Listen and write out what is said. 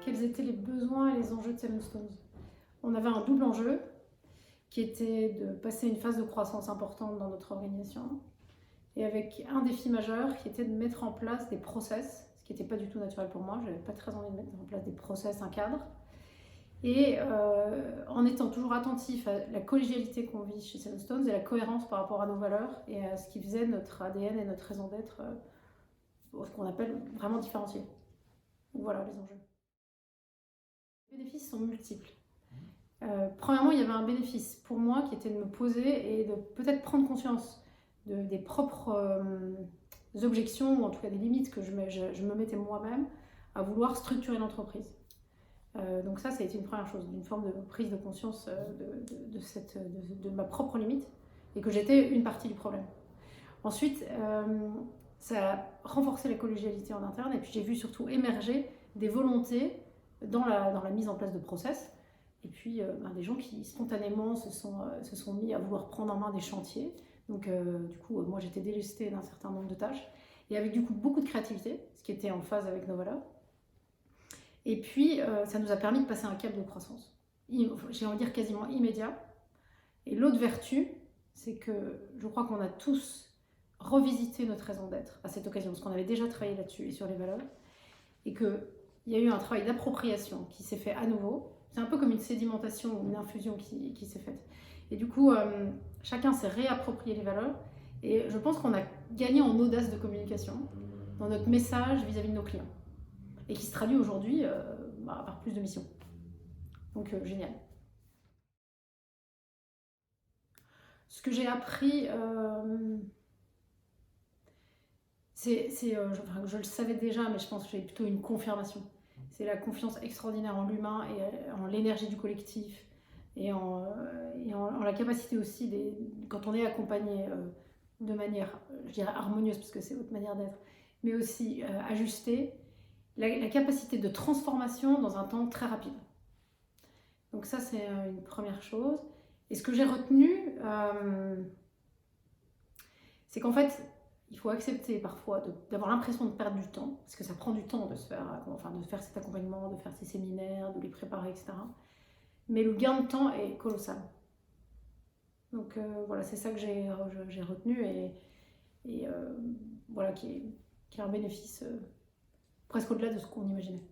quels étaient les besoins et les enjeux de Seven Stones. On avait un double enjeu qui était de passer une phase de croissance importante dans notre organisation et avec un défi majeur qui était de mettre en place des process, ce qui n'était pas du tout naturel pour moi. Je n'avais pas très envie de mettre en place des process, un cadre. Et en étant toujours attentif à la collégialité qu'on vit chez Seven Stones et la cohérence par rapport à nos valeurs et à ce qui faisait notre ADN et notre raison d'être, ce qu'on appelle vraiment différencié. Donc voilà les enjeux. Les bénéfices sont multiples. Premièrement, il y avait un bénéfice pour moi qui était de me poser et de peut-être prendre conscience des propres objections, ou en tout cas des limites que je me mettais moi-même à vouloir structurer l'entreprise. Donc ça a été une première chose, une forme de prise de conscience de ma propre limite et que j'étais une partie du problème. Ensuite, ça a renforcé la collégialité en interne et puis j'ai vu surtout émerger des volontés dans la mise en place de process et puis des gens qui spontanément se sont mis à vouloir prendre en main des chantiers. Donc du coup, moi j'étais délestée d'un certain nombre de tâches et avec du coup beaucoup de créativité, ce qui était en phase avec nos valeurs. Et puis, ça nous a permis de passer un cap de croissance. J'ai envie de dire quasiment immédiat. Et l'autre vertu, c'est que je crois qu'on a tous revisité notre raison d'être à cette occasion, parce qu'on avait déjà travaillé là-dessus et sur les valeurs, et qu'il y a eu un travail d'appropriation qui s'est fait à nouveau. C'est un peu comme une sédimentation ou une infusion qui s'est faite. Et du coup, chacun s'est réapproprié les valeurs, et je pense qu'on a gagné en audace de communication dans notre message vis-à-vis de nos clients. Et qui se traduit aujourd'hui par plus de missions. Donc génial. Ce que j'ai appris, je le savais déjà, mais je pense que j'ai plutôt une confirmation. C'est la confiance extraordinaire en l'humain et en l'énergie du collectif et en la capacité aussi, quand on est accompagné de manière, je dirais, harmonieuse, parce que c'est votre manière d'être, mais aussi ajustée, la capacité de transformation dans un temps très rapide. Donc ça, c'est une première chose. Et ce que j'ai retenu, c'est qu'en fait, il faut accepter parfois d'avoir l'impression de perdre du temps, parce que ça prend du temps de faire cet accompagnement, de faire ces séminaires, de les préparer, etc. Mais le gain de temps est colossal. Donc voilà, c'est ça que j'ai retenu et voilà, qui est un bénéfice presque au-delà de ce qu'on imaginait.